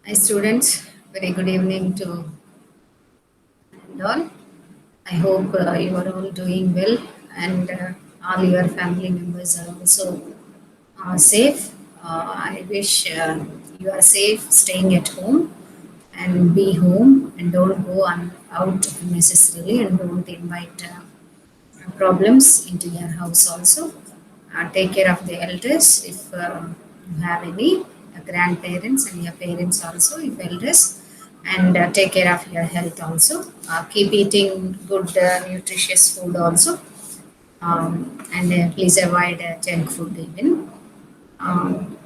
Hi students, very good evening to and all. I hope you are all doing well and all your family members are also safe. I wish you are safe staying at home and be home and don't go out unnecessarily and don't invite problems into your house also. Take care of the elders if you have any grandparents and your parents also if elders, and take care of your health also. Keep eating good nutritious food also, and please avoid junk food even.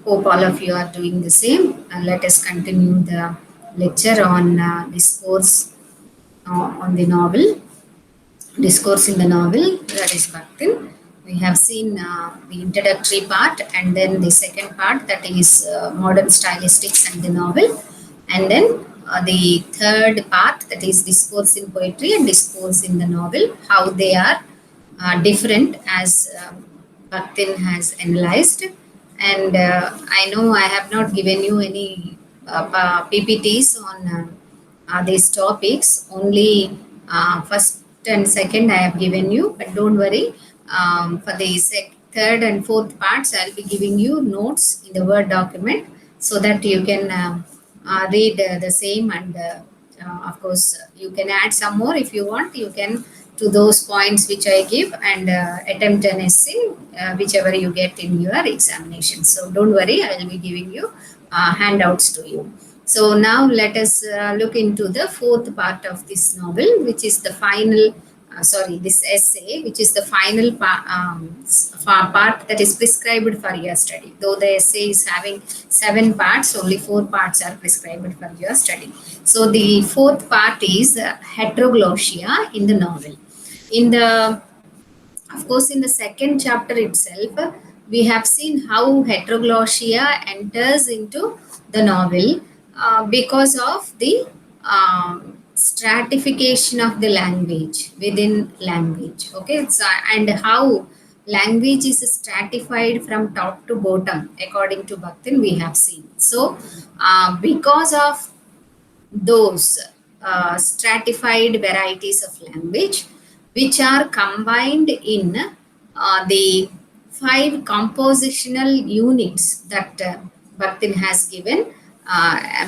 Hope all of you are doing the same. Let us continue the lecture on discourse on the novel. Discourse in the novel, that is Bhaktin. We have seen the introductory part and then the second part, that is modern stylistics and the novel. And then the third part, that is discourse in poetry and discourse in the novel, how they are different as Bhaktin has analyzed. And I know I have not given you any PPTs on these topics, only first and second I have given you, but don't worry. For the third and fourth parts, I'll be giving you notes in the Word document so that you can read the same, and of course you can add some more if you want. You can to those points which I give and attempt an essay, whichever you get in your examination. So don't worry, I will be giving you handouts to you. So now let us look into the fourth part of this novel, which is the final, this essay, which is the final part that is prescribed for your study. Though the essay is having 7 parts, only 4 parts are prescribed for your study. So the fourth part is heteroglossia in the novel. In the Of course, in the second chapter itself, we have seen how heteroglossia enters into the novel because of the stratification of the language within language. Okay, so, and how language is stratified from top to bottom according to Bhaktin, we have seen. So, because of those stratified varieties of language which are combined in the 5 compositional units that Bhaktin has given.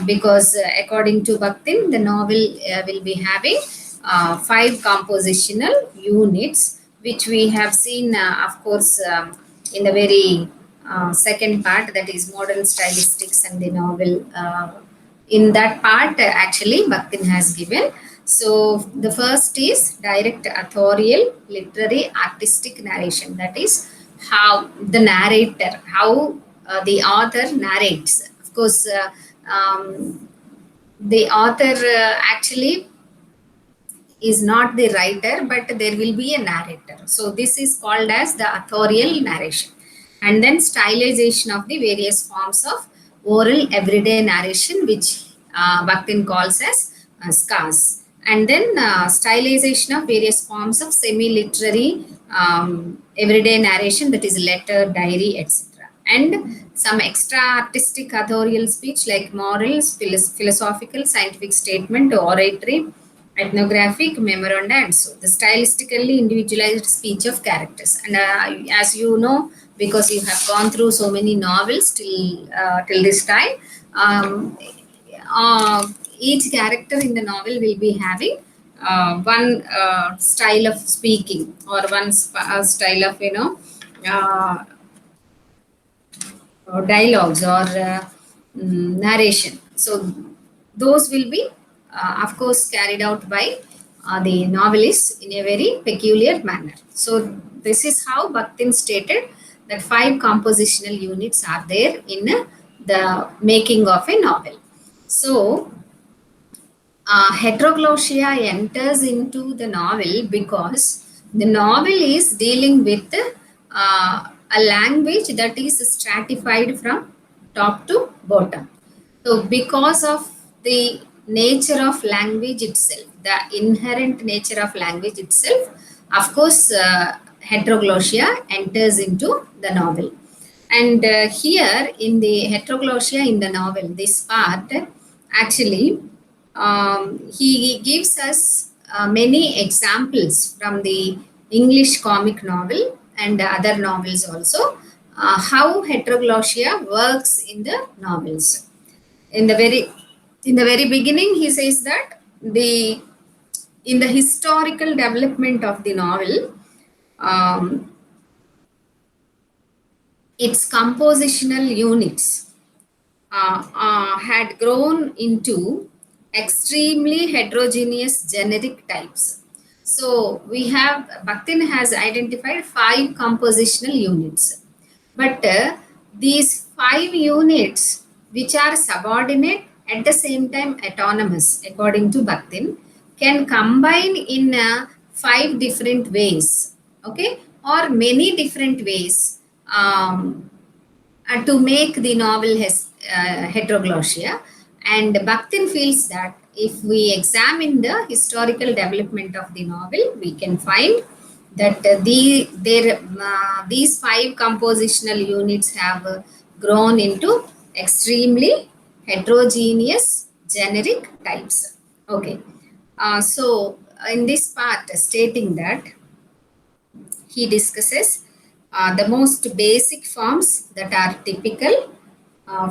Because according to Bhaktin, the novel will be having 5 compositional units, which we have seen, of course, in the very second part, that is modern stylistics and the novel. In that part, actually, Bhaktin has given. So the first is direct authorial, literary, artistic narration. That is how the narrator, how the author narrates. Of course, the author actually is not the writer, but there will be a narrator. So this is called as the authorial narration. And then stylization of the various forms of oral everyday narration, which Bhaktin calls as skas. And then stylization of various forms of semi-literary everyday narration, that is letter, diary, etc. And some extra artistic authorial speech like morals, philosophical, scientific statement, oratory, ethnographic, memoranda, and so the stylistically individualized speech of characters. And as you know, because you have gone through so many novels till this time, um, uh, each character in the novel will be having one style of speaking or one style of uh, dialogues or narration. So those will be, of course, carried out by the novelists in a very peculiar manner. So this is how Bhaktin stated that 5 compositional units are there in the making of a novel. So heteroglossia enters into the novel because the novel is dealing with a language that is stratified from top to bottom. So, because of the nature of language itself, the inherent nature of language itself, of course, heteroglossia enters into the novel. And here in the heteroglossia in the novel, this part, actually, he gives us many examples from the English comic novel and other novels also, how heteroglossia works in the novels. In the very beginning, he says that the in the historical development of the novel, um, its compositional units had grown into extremely heterogeneous generic types. So we have Bakhtin has identified 5 compositional units, but these 5 units, which are subordinate at the same time autonomous, according to Bakhtin, can combine in 5 different ways, okay, or many different ways. To make the novel heteroglossia. And Bakhtin feels that if we examine the historical development of the novel, we can find that these 5 compositional units have grown into extremely heterogeneous generic types. Okay. So, in this part, stating that he discusses the most basic forms that are typical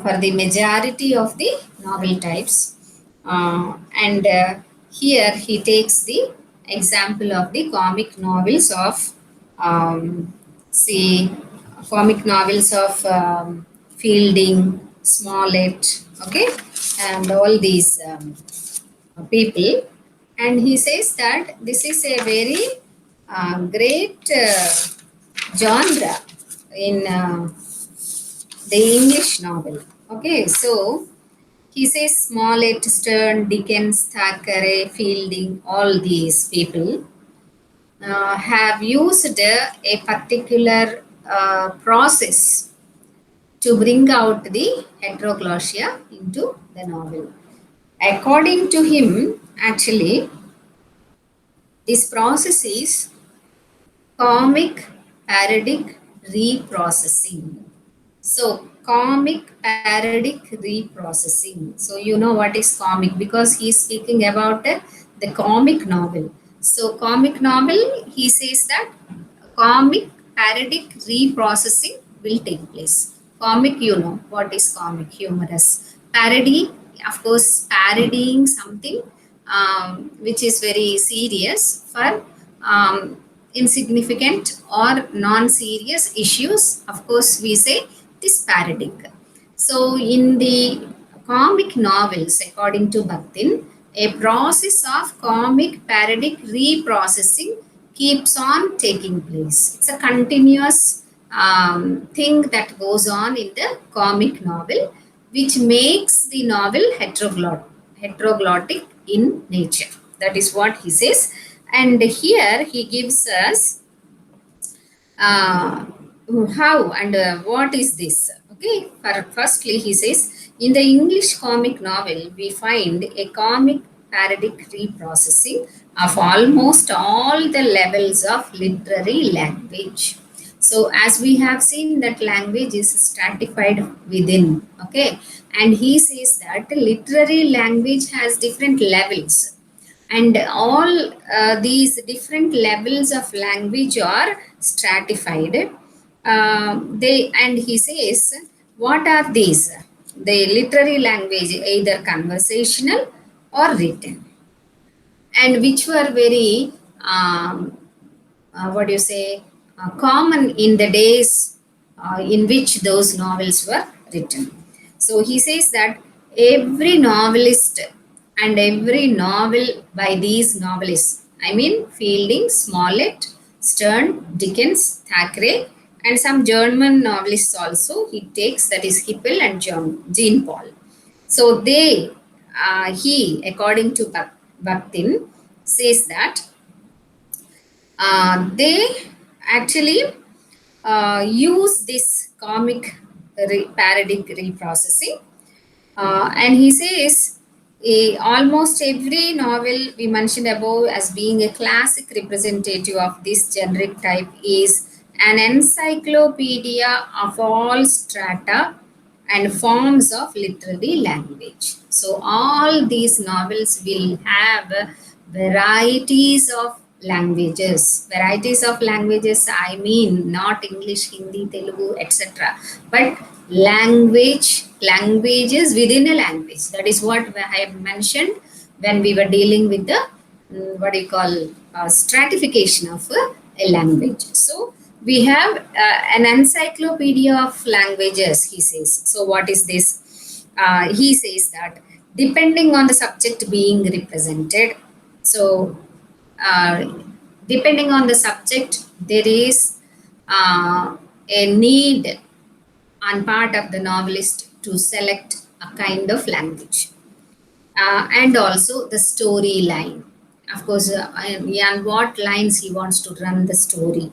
for the majority of the novel types. And here he takes the example of the comic novels of, um, see, comic novels of Fielding, Smollett, okay, and all these people. And he says that this is a very great genre in the English novel. Okay, so he says Smollett, Sterne, Dickens, Thackeray, Fielding, all these people have used a particular process to bring out the heteroglossia into the novel. According to him, actually, this process is comic parodic reprocessing. So, comic parodic reprocessing. So, you know what is comic because he is speaking about the comic novel. So, comic novel, he says that comic parodic reprocessing will take place. Comic, you know what is comic, humorous. Parody, of course, parodying something which is very serious for insignificant or non-serious issues. Of course, we say this parodic. So, in the comic novels, according to Bakhtin, a process of comic parodic reprocessing keeps on taking place. It's a continuous thing that goes on in the comic novel, which makes the novel heteroglottic in nature. That is what he says. And here he gives us uh, how and what is this. Okay, firstly, he says in the English comic novel, we find a comic parodic reprocessing of almost all the levels of literary language. So, as we have seen, that language is stratified within. Okay, and he says that literary language has different levels, and all these different levels of language are stratified. They and he says, what are these? The literary language, either conversational or written, and which were very what do you say common in the days in which those novels were written. So he says that every novelist and every novel by these novelists, I mean Fielding, Smollett, Sterne, Dickens, Thackeray, and some German novelists also he takes, that is Hippel and Jean Paul. So he, according to Bakhtin, says that they actually use this comic parodic reprocessing. And he says almost every novel we mentioned above as being a classic representative of this generic type is an encyclopedia of all strata and forms of literary language. So all these novels will have varieties of languages. Varieties of languages, I mean not English, Hindi, Telugu, etc. But languages within a language. That is what I have mentioned when we were dealing with the what do you call stratification of a language. So we have an encyclopedia of languages, he says. So what is this? He says that depending on the subject being represented, so uh, depending on the subject, there is a need on part of the novelist to select a kind of language, and also the storyline. Of course, on what lines he wants to run the story,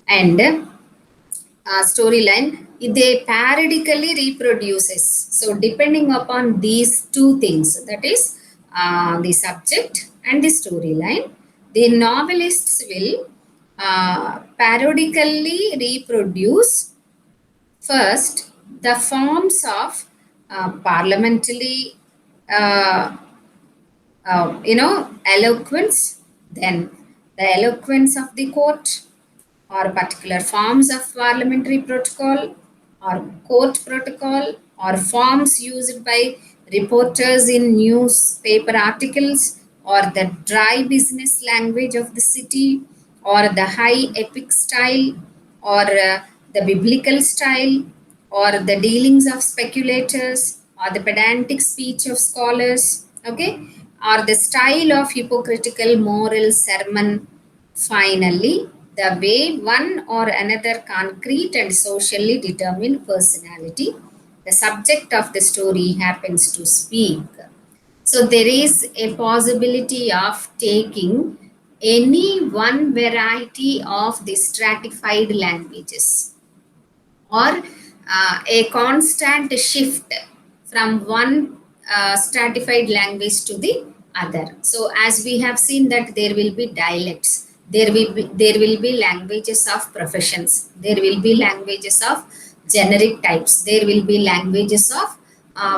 and storyline they parodically reproduces. So depending upon these two things, that is the subject and the storyline, the novelists will parodically reproduce first the forms of parliamentary uh, eloquence, then the eloquence of the court, or particular forms of parliamentary protocol or court protocol, or forms used by reporters in newspaper articles, or the dry business language of the city, or the high epic style, or the biblical style, or the dealings of speculators, or the pedantic speech of scholars, okay, or the style of hypocritical moral sermon. Finally, the way one or another concrete and socially determined personality, the subject of the story, happens to speak. So there is a possibility of taking any one variety of the stratified languages, or a constant shift from one stratified language to the other. So as we have seen that there will be dialects, there will be languages of professions, there will be languages of generic types, there will be languages of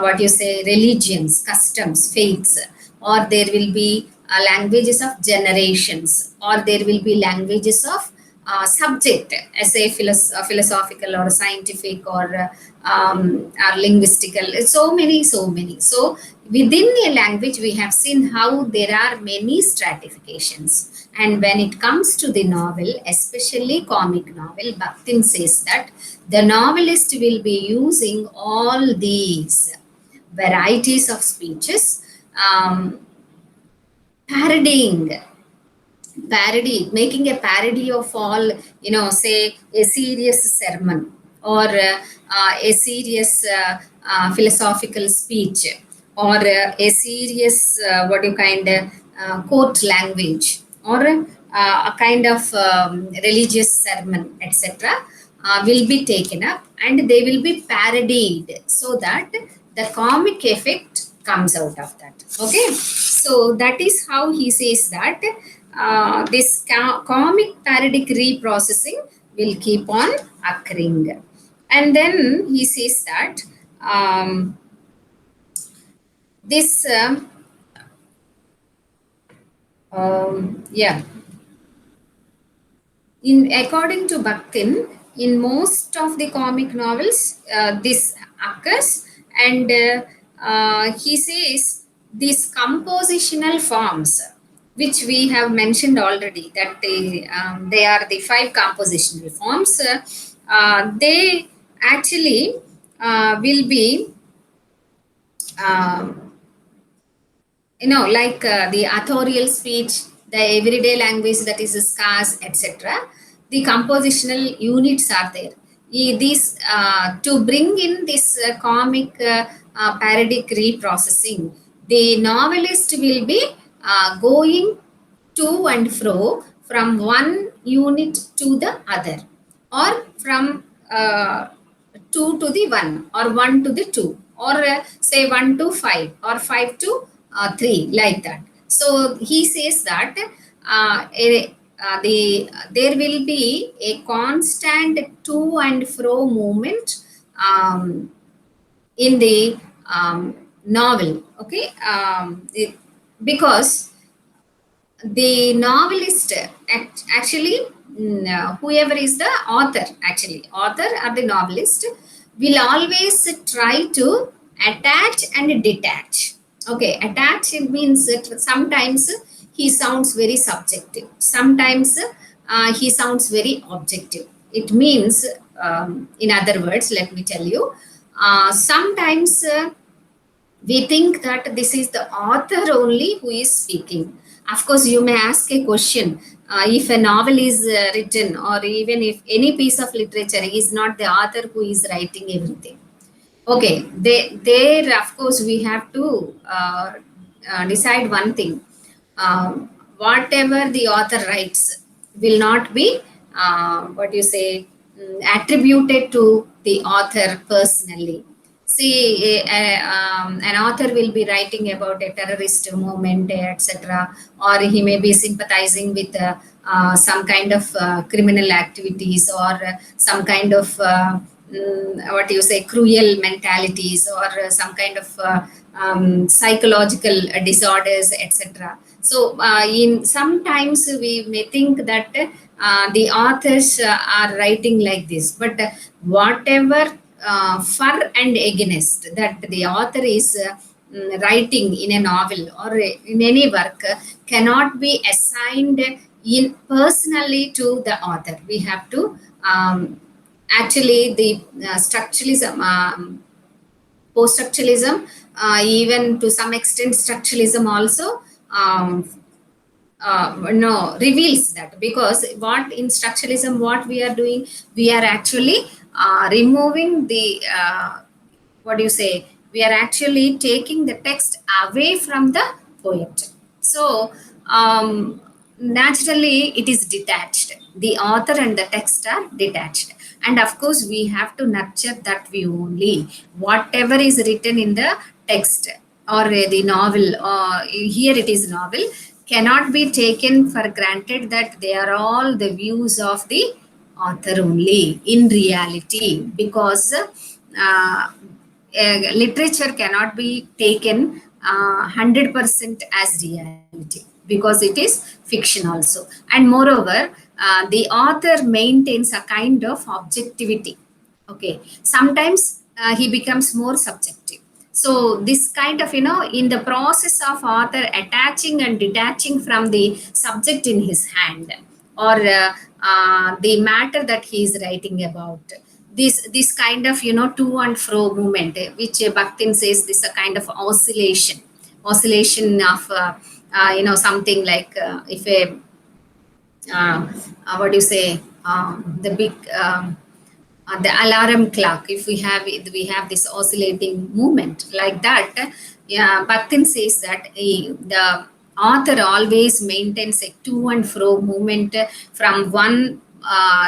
what you say religions, customs, faiths, or there will be languages of generations, or there will be languages of subject, as a philosophical or scientific, or linguistical. So many. So within a language we have seen how there are many stratifications. And when it comes to the novel, especially comic novel, Bakhtin says that the novelist will be using all these varieties of speeches, um, parodying making a parody of all, say a serious sermon, or a serious philosophical speech, or a serious what you kind court language, or a kind of religious sermon, etc., will be taken up and they will be parodied, so that the comic effect comes out of that. Okay, so that is how he says that this comic parodic reprocessing will keep on occurring. And then he says that this yeah, in according to Bakhtin, in most of the comic novels, this occurs, and he says these compositional forms, which we have mentioned already, that they are the five compositional forms. They actually will be um, like the authorial speech, the everyday language that is scarce, etc. The compositional units are there. These to bring in this comic parodic reprocessing, the novelist will be going to and fro from one unit to the other, or from uh, 2 to the 1, or 1 to the 2, or say 1 to 5, or 5 to 3, like that. So he says that there will be a constant to and fro movement, um, in the novel. Okay, because the novelist actually, whoever is the author, actually author or the novelist, will always try to attach and detach. Okay, attach, it means that sometimes he sounds very subjective, sometimes he sounds very objective. It means, in other words, let me tell you, sometimes we think that this is the author only who is speaking. Of course, you may ask a question, if a novel is written, or even if any piece of literature is not the author who is writing everything. Okay, there, of course, we have to decide one thing. Whatever the author writes will not be, what you say, attributed to the author personally. See, an author will be writing about a terrorist movement, etc., or he may be sympathizing with some kind of criminal activities, or some kind of what you say, cruel mentalities, or some kind of psychological disorders, etc. So in sometimes we may think that the authors are writing like this, but whatever for and against that the author is writing in a novel or in any work cannot be assigned in personally to the author. We have to, actually, the structuralism, post-structuralism, even to some extent structuralism also, no, reveals that. Because what in structuralism, what we are doing, we are actually removing the, what do you say, we are actually taking the text away from the poet. So naturally it is detached, the author and the text are detached. And of course we have to nurture that view only. Whatever is written in the text or the novel, or here it is novel, cannot be taken for granted that they are all the views of the author only in reality. Because literature cannot be taken 100% as reality, because it is fiction also. And moreover, the author maintains a kind of objectivity. Okay, sometimes he becomes more subjective. So this kind of, in the process of author attaching and detaching from the subject in his hand, or the matter that he is writing about, this kind of, to and fro movement, which Bakhtin says this a kind of oscillation of something like, if a what do you say, the big, the alarm clock, if we have this oscillating movement like that. Yeah, Bakhtin says that the author always maintains a to and fro movement from one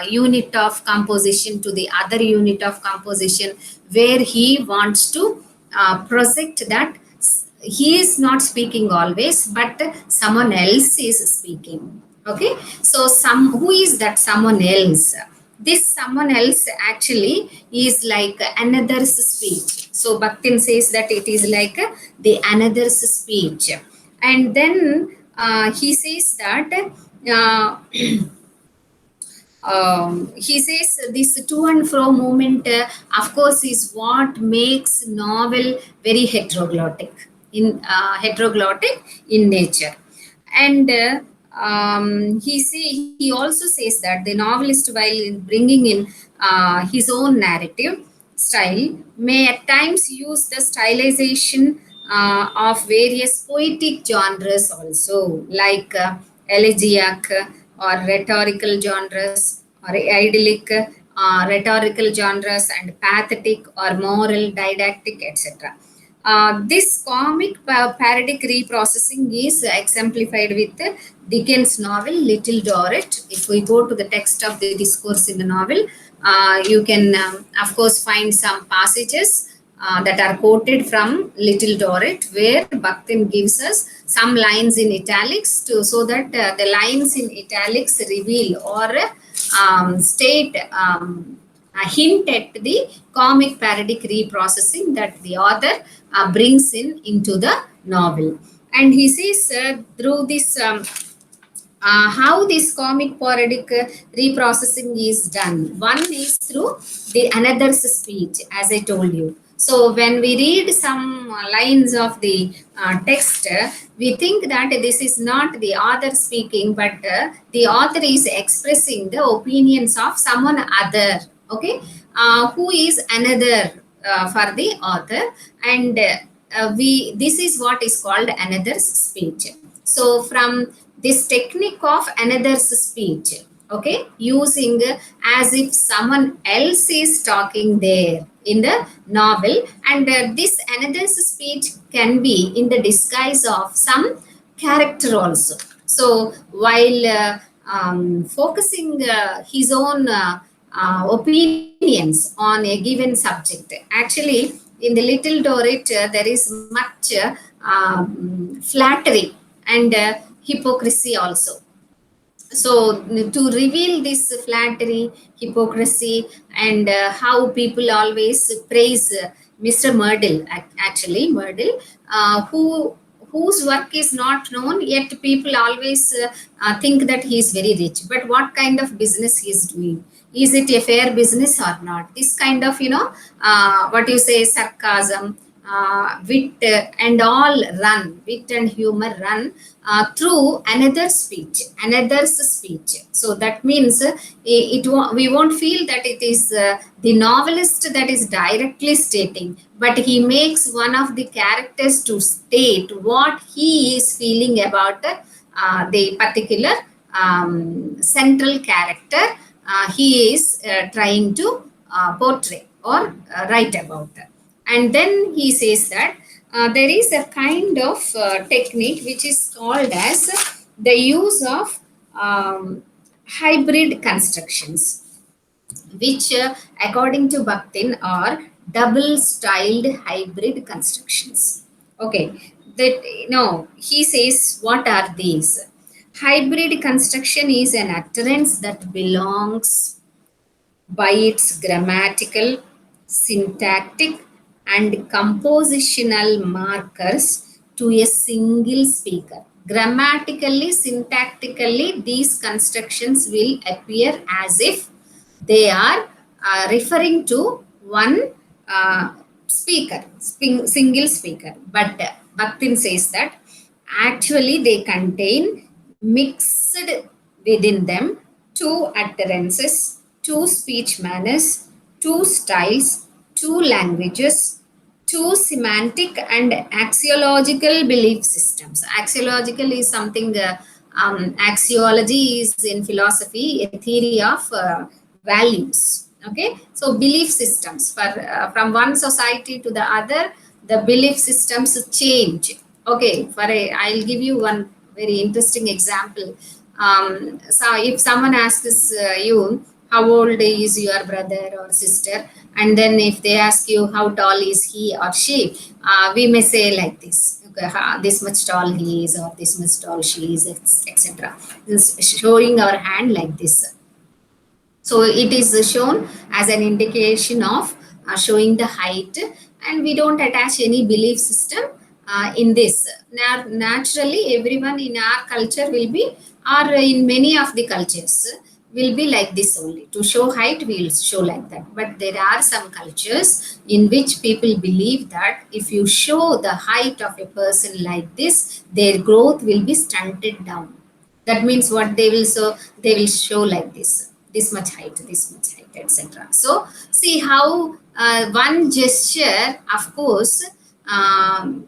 unit of composition to the other unit of composition, where he wants to project that he is not speaking always, but someone else is speaking. Okay, so who is that someone else? This someone else actually is like another's speech. So Bakhtin says that it is like the another's speech. And then he says that uh, he says this to and fro movement, of course, is what makes novel very heteroglottic in nature. And he also says that the novelist, while bringing in his own narrative style, may at times use the stylization of various poetic genres also, like elegiac or rhetorical genres, or idyllic rhetorical genres, and pathetic or moral, didactic, etc. This comic parodic reprocessing is exemplified with Dickens' novel Little Dorrit. If we go to the text of the discourse in the novel, you can, of course, find some passages that are quoted from Little Dorrit, where Bakhtin gives us some lines in italics, so that the lines in italics reveal or state a hint at the comic parodic reprocessing that the author brings into the novel. And he says through this how this comic parodic reprocessing is done. One is through the another's speech, as I told you. So when we read some lines of the text, we think that this is not the author speaking, but the author is expressing the opinions of someone other. Okay, who is another for the author, and we this is what is called another's speech. So from this technique of another's speech, okay, using as if someone else is talking there in the novel, and this another's speech can be in the disguise of some character also. So while focusing his own opinions on a given subject, actually in the Little Dorrit there is much flattery and hypocrisy also. So to reveal this flattery, hypocrisy, and how people always praise Mr. Merdle, actually Merdle, who whose work is not known, yet people always think that he is very rich. But what kind of business he is doing? Is it a fair business or not? This kind of, what you say, sarcasm, wit, and all run, wit and humor run through another's speech. So that means we won't feel that it is the novelist that is directly stating, but he makes one of the characters to state what he is feeling about the particular central character he is trying to portray or write about. And then he says that there is a kind of technique which is called as the use of hybrid constructions, which according to Bakhtin are double styled hybrid constructions. Okay, that he says, what are these? Hybrid construction is an utterance that belongs by its grammatical, syntactic, and compositional markers to a single speaker. Grammatically, syntactically, these constructions will appear as if they are referring to one speaker, single speaker. But Bakhtin says that actually they contain mixed within them two utterances, two speech manners, two styles, two languages, two semantic and axiological belief systems. Axiological is something, axiology is in philosophy a theory of values. Okay, so belief systems for from one society to the other, the belief systems change. Okay, I'll give you one very interesting example. So if someone asks you how old is your brother or sister, and then if they ask you how tall is he or she, we may say like this, okay, this much tall he is or this much tall she is, etc. Showing our hand like this. So it is shown as an indication of showing the height, and we don't attach any belief system in this. Now, naturally, everyone in our culture will be, or in many of the cultures, will be like this only. To show height, we will show like that. But there are some cultures in which people believe that if you show the height of a person like this, their growth will be stunted down. That means what they will show like this much height, etc. So see how one gesture, of course, um,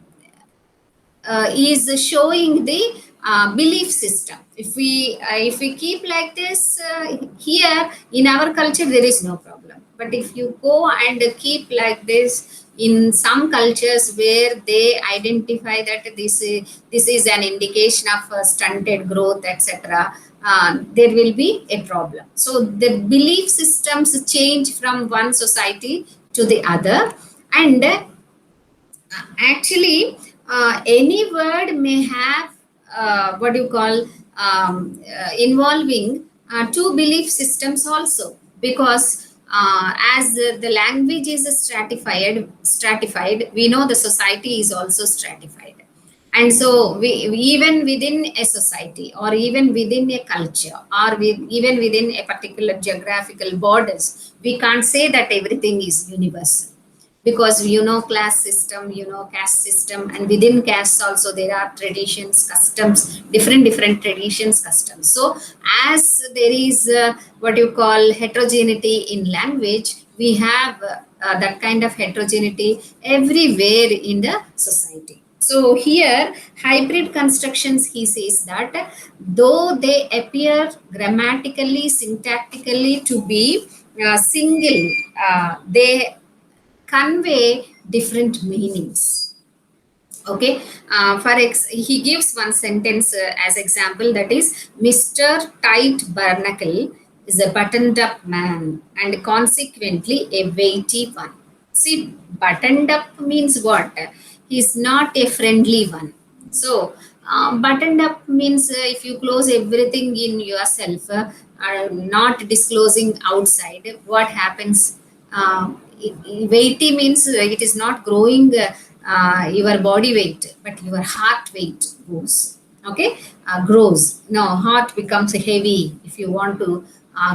is showing the belief system. If we keep like this here in our culture, there is no problem. But if you go and keep like this in some cultures where they identify that this is an indication of stunted growth, etc., there will be a problem. So the belief systems change from one society to the other, and actually any word may have what you call involving two belief systems also, because as the language is stratified, we know the society is also stratified. And so even within a society, or even within a culture, or even within a particular geographical borders, we can't say that everything is universal, because class system, caste system, and within castes also there are traditions, customs, different traditions, customs. So as there is what you call heterogeneity in language, we have that kind of heterogeneity everywhere in the society. So here, hybrid constructions, he says that though they appear grammatically, syntactically to be single, they convey different meanings. Okay, he gives one sentence as example, that is, Mr. Tight Barnacle is a buttoned up man and consequently a weighty one. See, buttoned up means what? He's not a friendly one. So, buttoned up means if you close everything in yourself, not disclosing outside, what happens? Weighty means it is not growing your body weight, but your heart weight goes. Okay, grows. No, heart becomes heavy if you want to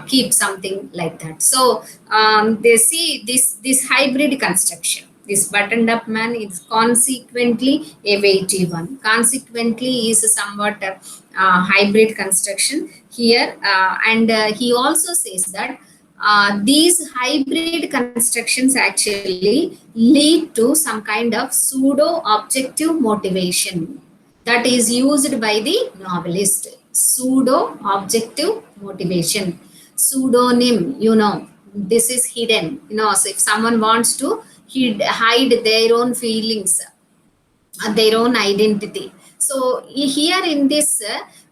keep something like that. So they see this hybrid construction. This buttoned up man is consequently a weighty one. Consequently is somewhat hybrid construction here, and he also says that these hybrid constructions actually lead to some kind of pseudo objective motivation that is used by the novelist. Pseudo objective motivation. Pseudonym, this is hidden. So if someone wants to hide their own feelings, their own identity. So here in this,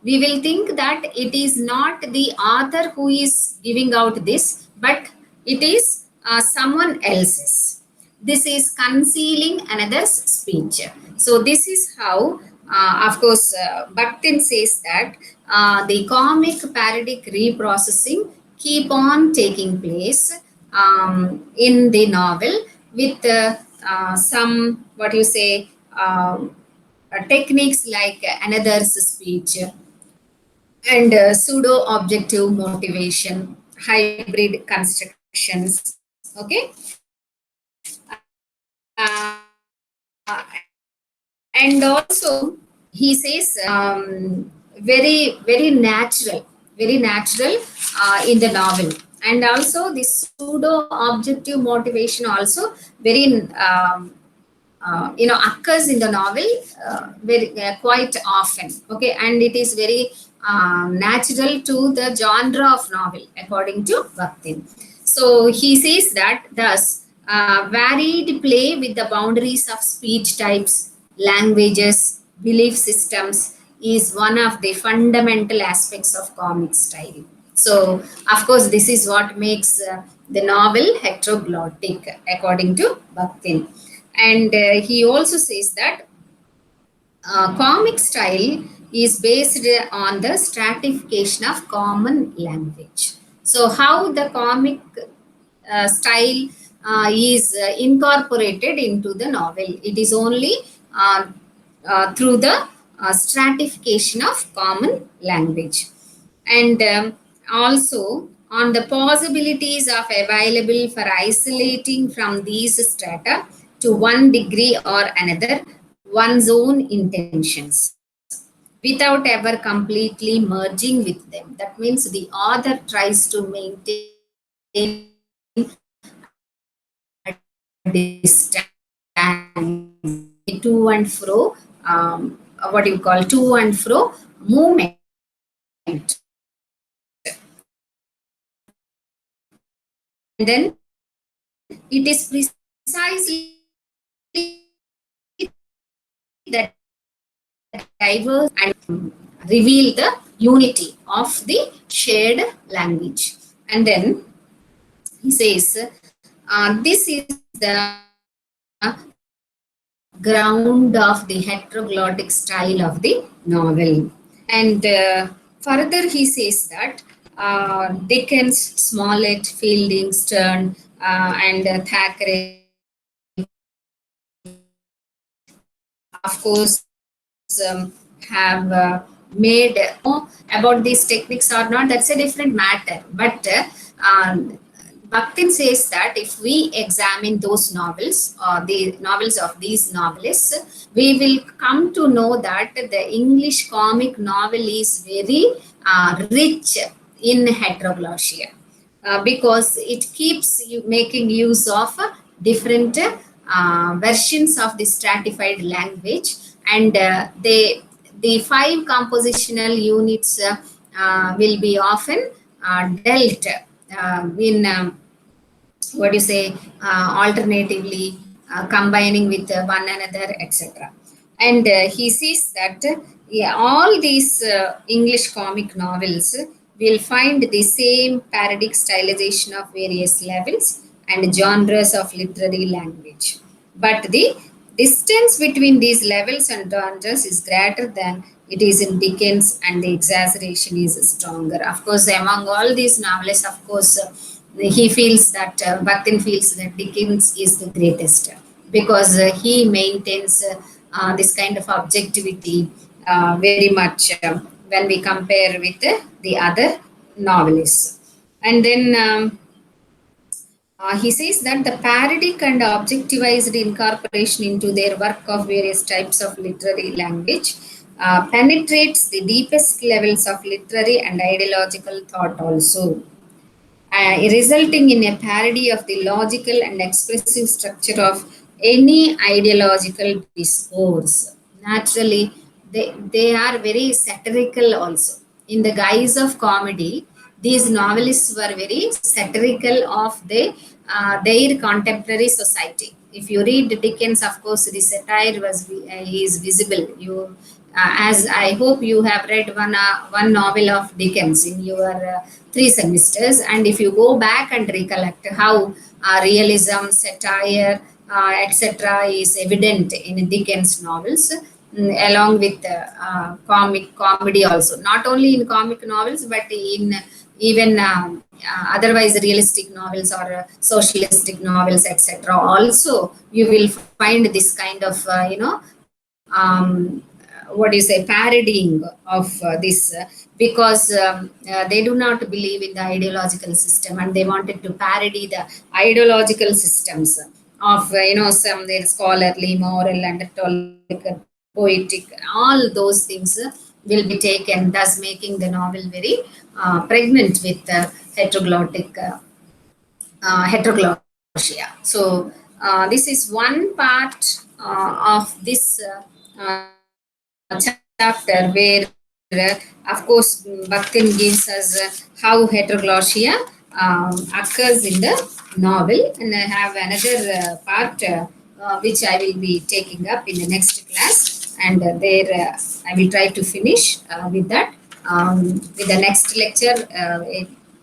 we will think that it is not the author who is giving out this, but it is someone else's. This is concealing another's speech. So this is how, of course, Bakhtin says that the comic parodic reprocessing keep on taking place in the novel with some, what you say, techniques like another's speech and pseudo objective motivation, hybrid constructions. Okay, uh, and also he says very natural in the novel. And also this pseudo objective motivation also very occurs in the novel very quite often. Okay, and it is very natural to the genre of novel according to Bakhtin. So he says that thus varied play with the boundaries of speech types, languages, belief systems is one of the fundamental aspects of comic style. So, of course, this is what makes the novel heteroglottic, according to Bakhtin. And he also says that comic style is based on the stratification of common language. So, how the comic style is incorporated into the novel? It is only uh, through the stratification of common language. And also on the possibilities of available for isolating from these strata to one degree or another one's own intentions without ever completely merging with them. That means the author tries to maintain a distance, to and fro, what you call to and fro movement. And then it is precisely that diverse and reveal the unity of the shared language. And then he says, this is the ground of the heteroglottic style of the novel. And further, he says that Dickens, Smollett, Fielding, Sterne, and Thackeray, of course, have made about these techniques or not, that's a different matter. But Bakhtin says that if we examine those novels or the novels of these novelists, we will come to know that the English comic novel is very rich in heteroglossia, because it keeps you making use of different versions of the stratified language, and the five compositional units will be often dealt in what do you say, alternatively combining with one another, etc. And he says that yeah, all these English comic novels will find the same parodic stylization of various levels and genres of literary language, but the distance between these levels and genres is greater than it is in Dickens, and the exaggeration is stronger. Of course, among all these novelists, of course, he feels that Bakhtin feels that Dickens is the greatest, because he maintains this kind of objectivity very much when we compare with the other novelists. And then he says that the parodic and objectivized incorporation into their work of various types of literary language penetrates the deepest levels of literary and ideological thought also, resulting in a parody of the logical and expressive structure of any ideological discourse. Naturally, they are very satirical also. In the guise of comedy, these novelists were very satirical of their contemporary society. If you read Dickens, of course, the satire is visible. As I hope you have read one novel of Dickens in your 3 semesters, and if you go back and recollect how realism, satire, etc., is evident in Dickens novels, along with comedy also. Not only in comic novels, but in even otherwise realistic novels or socialistic novels, etc. Also, you will find this kind of what do you say, parodying of this, because they do not believe in the ideological system, and they wanted to parody the ideological systems of some their scholarly, moral, and rhetorical, poetic, all those things will be taken, thus making the novel very pregnant with heteroglossia. So this is one part of this chapter where, of course, Bakhtin gives us how heteroglossia occurs in the novel, and I have another part which I will be taking up in the next class, and there I will try to finish with that. With the next lecture,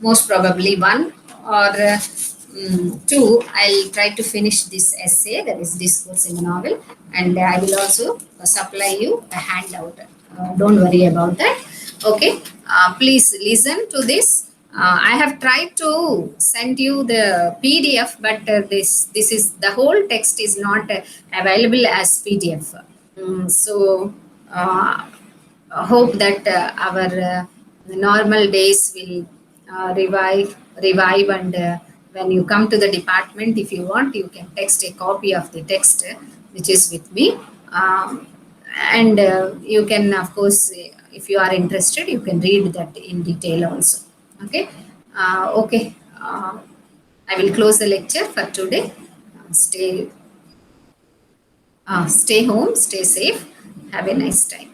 most probably one or two, I'll try to finish this essay, that is discourse in the novel, and I will also supply you a handout. Don't worry about that. Okay, please listen to this. I have tried to send you the PDF, but this is the whole text is not available as PDF. So hope that our normal days will revive, and when you come to the department, if you want, you can text a copy of the text which is with me, and you can, of course, if you are interested, you can read that in detail also. Okay. Okay, I will close the lecture for today. Stay home, stay safe, have a nice time.